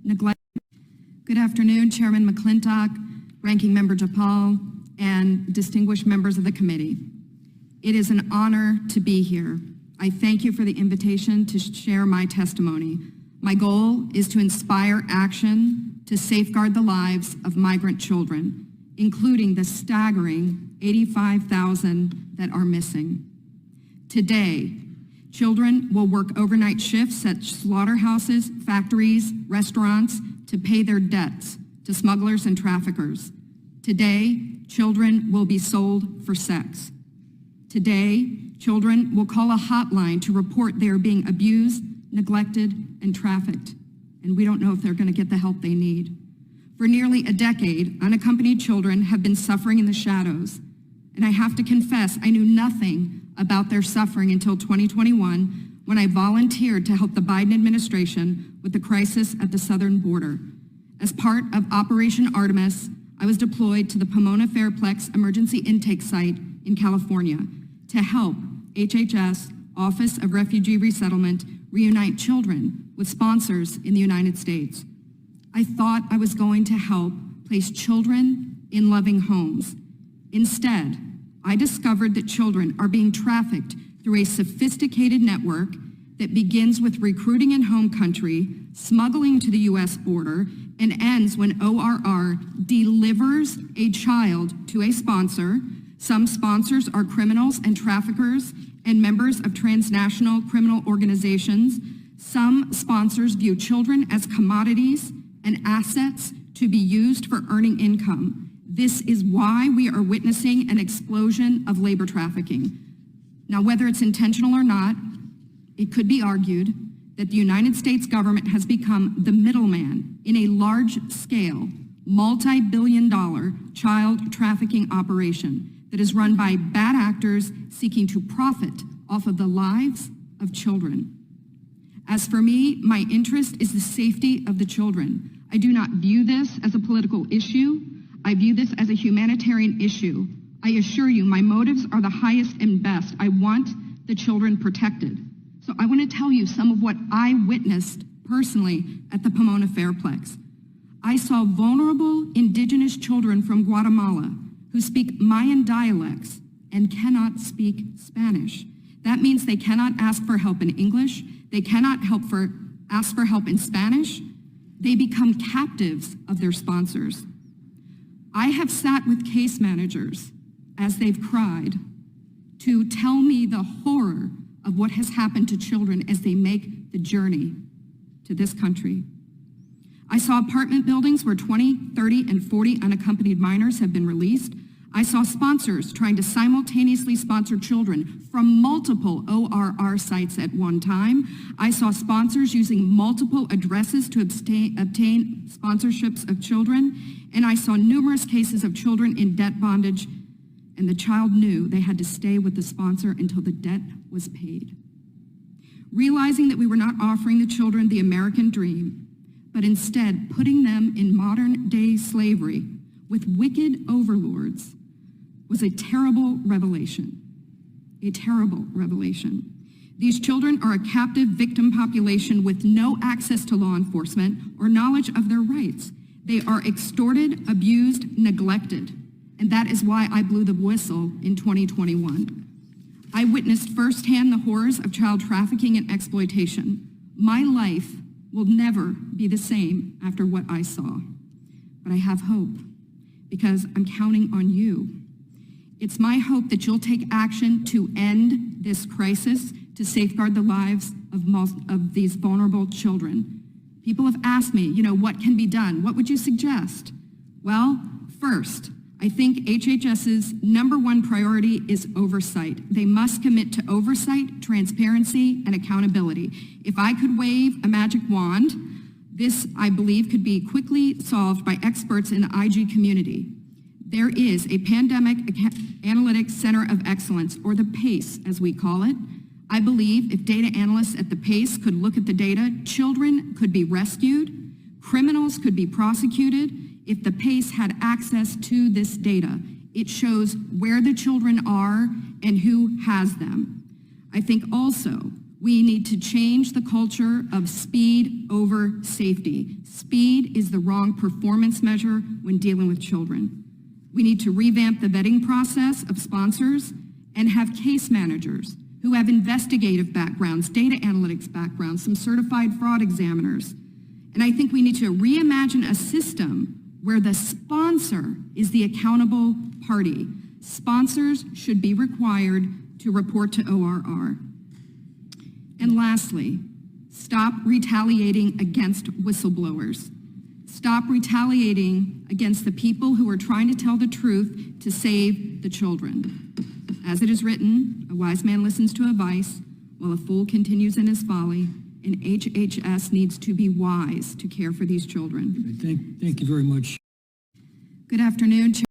neglect. Good afternoon, Chairman McClintock, Ranking Member Japal, and distinguished members of the committee. It is an honor to be here. I thank you for the invitation to share my testimony. My goal is to inspire action to safeguard the lives of migrant children, including the staggering 85,000 that are missing. Today, children will work overnight shifts at slaughterhouses, factories, restaurants to pay their debts to smugglers and traffickers. Today, children will be sold for sex. Today, children will call a hotline to report they are being abused, neglected, and trafficked, and we don't know if they're going to get the help they need. For nearly a decade, unaccompanied children have been suffering in the shadows, and I have to confess I knew nothing about their suffering until 2021 when I volunteered to help the Biden administration with the crisis at the southern border. As part of Operation Artemis, I was deployed to the Pomona Fairplex Emergency Intake Site in California to help HHS, Office of Refugee Resettlement, reunite children with sponsors in the United States. I thought I was going to help place children in loving homes. Instead, I discovered that children are being trafficked through a sophisticated network that begins with recruiting in home country, smuggling to the U.S. border, and ends when ORR delivers a child to a sponsor. Some sponsors are criminals and traffickers and members of transnational criminal organizations. Some sponsors view children as commodities and assets to be used for earning income. This is why we are witnessing an explosion of labor trafficking. Now, whether it's intentional or not, it could be argued that the United States government has become the middleman in a large-scale, multi-billion-dollar child trafficking operation that is run by bad actors seeking to profit off of the lives of children. As for me, my interest is the safety of the children. I do not view this as a political issue. I view this as a humanitarian issue. I assure you, my motives are the highest and best. I want the children protected. So I want to tell you some of what I witnessed personally at the Pomona Fairplex. I saw vulnerable indigenous children from Guatemala who speak Mayan dialects and cannot speak Spanish. That means they cannot ask for help in English. They cannot ask for help in Spanish. They become captives of their sponsors. I have sat with case managers as they've cried to tell me the horror of what has happened to children as they make the journey to this country. I saw apartment buildings where 20, 30, and 40 unaccompanied minors have been released. I saw sponsors trying to simultaneously sponsor children from multiple ORR sites at one time. I saw sponsors using multiple addresses to obtain sponsorships of children. And I saw numerous cases of children in debt bondage, and the child knew they had to stay with the sponsor until the debt was paid. Realizing that we were not offering the children the American dream, but instead putting them in modern-day slavery with wicked overlords was a terrible revelation. A terrible revelation. These children are a captive victim population with no access to law enforcement or knowledge of their rights. They are extorted, abused, neglected, and that is why I blew the whistle in 2021. I witnessed firsthand the horrors of child trafficking and exploitation. My life will never be the same after what I saw, but I have hope because I'm counting on you. It's my hope that you'll take action to end this crisis to safeguard the lives of these vulnerable children. People have asked me, what can be done? What would you suggest? Well, first, I think HHS's #1 priority is oversight. They must commit to oversight, transparency, and accountability. If I could wave a magic wand, this, I believe, could be quickly solved by experts in the IG community. There is a Pandemic Analytics Center of Excellence, or the PACE, as we call it. I believe if data analysts at the PACE could look at the data, children could be rescued, criminals could be prosecuted. If the PACE had access to this data, it shows where the children are and who has them. I think also We need to change the culture of speed over safety. Speed is the wrong performance measure when dealing with children. We need to revamp the vetting process of sponsors and have case managers who have investigative backgrounds, data analytics backgrounds, some certified fraud examiners. And I think we need to reimagine a system where the sponsor is the accountable party. Sponsors should be required to report to ORR. And lastly, stop retaliating against whistleblowers. Stop retaliating against the people who are trying to tell the truth to save the children. As it is written, a wise man listens to advice while a fool continues in his folly, and HHS needs to be wise to care for these children. Thank you very much. Good afternoon.